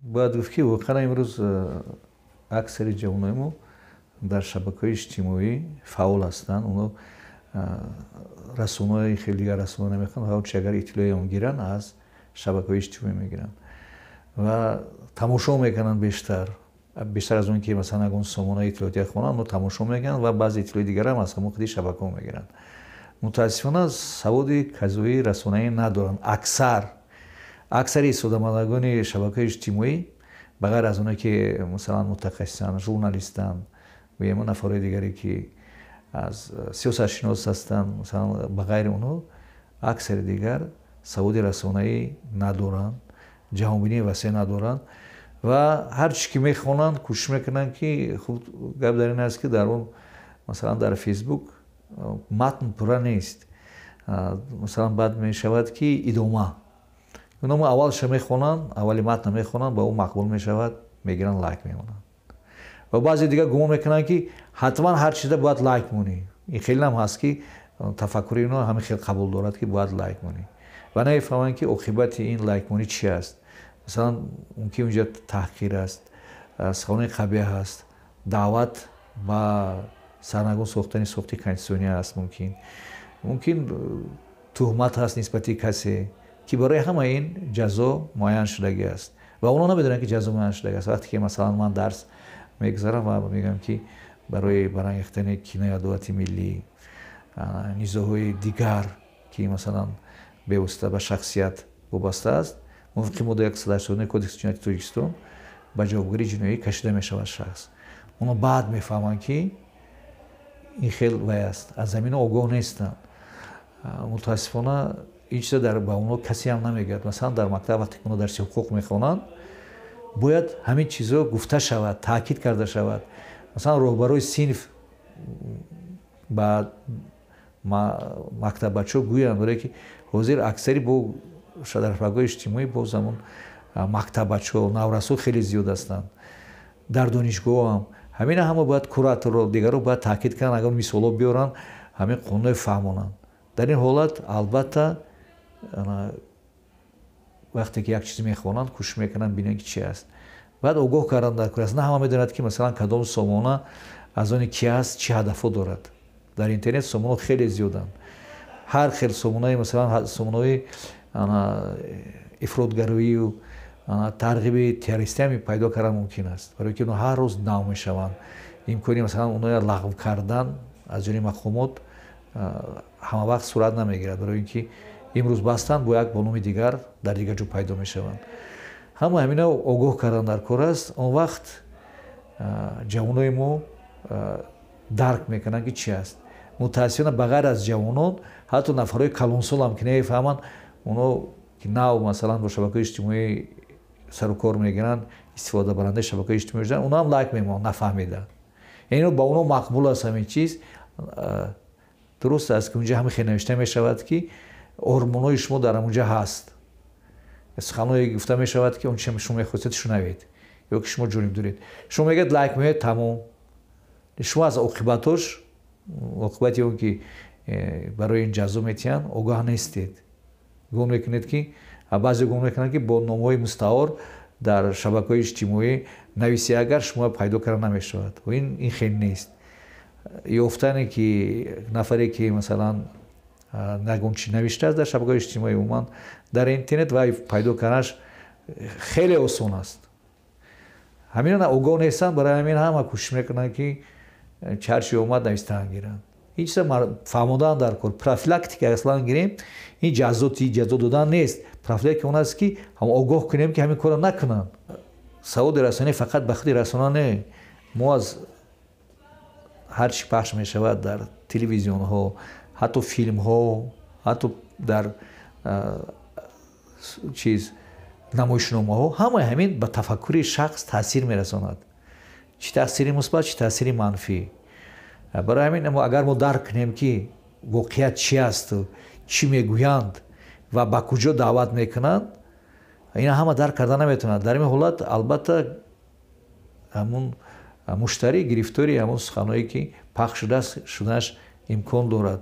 бояд гуфт ки воқеан имрӯз аксари ҷавоноимо дар шабакаҳои иҷтимоӣ фаъол ҳастанд. Оно расонаҳои хеле дигар расонаҳо намехоҳанд, ҳар чи агар иттилоиам гиранд аз шабакаҳои иҷтимоӣ мегиранд ва тамошо мекунанд бештар аз он ки масалан ягон сомонаи иттилоотие хонанд, оно тамошо мекунанд ва баъзе иттилои дигарам аз ҳамон қиди шабакаҳо мегиранд. мутаассифона саводи казоии расонаӣ надоранд. аксари истифодамандагони шабакаҳои иҷтимоӣ ба ғайр аз оне ки масалан мутахассисанд, журналистанд ва ё нафарои дигаре ки аз сиёсатшинос ҳастанд, масалан ба ғайри онҳо аксари дигар саводи расонаӣ надоранд, ҷаҳонбинии васеъ надоранд ва ҳар чӣ ки мехонанд кӯшиш мекунанд ки хуб гап дар ин аст ки дар он масалан дар фейсбук матн пурра нест. Масалан баъд мешавад ки идома оно аввалша мехонанд, аввали матна мехонанд, ба он мақбул мешавад, мегиранд, лайк мемонанд. ва баъзе дигар гумон мекунанд ки ҳатман ҳар чиза бояд лайк монӣ. ин хеле ҳам ҳаст ки тафаккури ино ҳамин хел қабул дорад ки бояд лайк монӣ ва намефаҳманд ки оқибати ин лайкмонӣ чи аст. масалан мумкин онҷа таҳқир аст, суханони қабеҳ аст, даъват ба сарнагун сохтани сохти конститутсионӣ аст, мумкин туҳмат ҳаст нисбати касе ки барои ҳама ин ҷазо муайян шудагӣ аст ва онҳо намедонанд ки ҷазо муайян шудагӣ аст. вақте ки масалан ман дарс мегзарам ва мегӯям ки барои барангехтани кинои адовати миллӣ, низоъҳои дигар ки масалан бевосита ба шахсият вобаста аст, мувофиқи моддаи 189 кодекси ҷинояти Тоҷикистон ба ҷавобгарии ҷиноӣ кашида мешавад шахс. онҳо баъд мефаҳманд ки ин хел вай аст, аз замино огоҳ нестанд. мутаассифона ин чиза ба онҳо касе ҳам намегӯяд. масалан дар мактаб вақте ки онҳо дарси ҳуқуқ мехонанд, бояд ҳамин чизо гуфта шавад, таъкид карда шавад. масалан роҳбарои синф ба мактаббачаҳо гӯянд, барое ки ҳозир аксари бо шадарфарагоҳи иҷтимоӣ бо замон мактаббачаҳо, наврасо хеле зиёд ҳастанд. дар донишгоҳ ҳам ҳамина ҳама бояд кураторро дигарро бояд таъкид кунанд, агар мисолҳо биёранд, ҳамин қонунро фаҳмонанд. дар ин ҳолат албатта вақте ки як чиз мехонанд кӯшиш мекунанд бинанд ки чи аст. баъд огоҳ кардан дар кор аст. на ҳама медонад ки масалан кадом сомона аз они ки аст, чӣ ҳадафҳо дорад. дар интернет сомонаҳо хеле зиёданд. ҳар хел сомонаи масалан сомонаҳои ифротгароию тарғиби террористӣ ҳам пайдо кардан мумкин аст, барое ки онҳо ҳар рӯз нав мешаванд. имкони масалан онҳоро лағв кардан аз ҷониби мақомот ҳамавақт сурат намегирад, барое ки имрӯз бастанд, бо як бо номи дигар дар дигар ҷо пайдо мешаванд. ҳама ҳамина огоҳ кардан дар кор аст. он вақт ҷавонои мо дарк мекунанд ки чи аст. мутаассифона ба ғайр аз ҷавонон ҳатто нафарҳои калонсол ҳам ки намефаҳманд, онҳо ки нав масалан бо шабакаҳои иҷтимоӣ сару кор мегиранд, истифодабарандаи шабакаҳои иҷтимоӣ шуданд, онҳо ҳам лайк мемонанд, нафаҳмида. яъне ба онҳо мақбул аст ҳамин чиз. дуруст аст ки онҷа ҳамин хел навишта мешавад ки ормонои шумо дар ҳамонҷа ҳаст. суханое гуфта мешавад ки он чизе шумо мехостед шунавед ё ки шумо ҷониб доред. шумо мегӯед лайк меоед, тамом. шумо аз оқибатош, оқибати он ки барои ин ҷазо метиҳанд, огоҳ нестед. гумон мекунед ки баъзе гумон мекунанд ки бо номҳои мустаъор дар шабакаҳои иҷтимоӣ нависи агар шумо пайдо карда намешавад. ин хел нест. ёфтане ки нафаре ки масалан ягон чиз навиштааст дар шабакаҳои иҷтимоӣ, умуман дар интернет вай пайдо карданаш хеле осон аст. ҳамина огоҳ нестанд, барои ҳамин ҳама кӯшиш мекунанд ки чарчи омад навистан гиранд. ин чиза фаҳмодан дар кор. профилактика аслан гирем, ин ҷазо додан нест. профилактика он аст ки ҳам огоҳ кунем ки ҳамин корро накунанд. саводи расонӣ фақат ба худи расона не. мо аз ҳар чӣ пахш мешавад дар телевизионҳо, ҳатто филмҳо, ҳатто дар намоишномаҳо, ҳамаи ҳамин ба тафаккури шахс таъсир мерасонад. чӣ таъсири мусбат, чӣ таъсири манфӣ. барои ҳамин агар мо дарк кунем ки воқеият чӣ аст, чӣ мегӯянд ва ба куҷо даъват мекунанд, ина ҳама дарк карда наметавонад. дар ин ҳолат албатта ҳамон муштарӣ гирифтори ҳамон суханое ки пахш шудааш имкон дорад.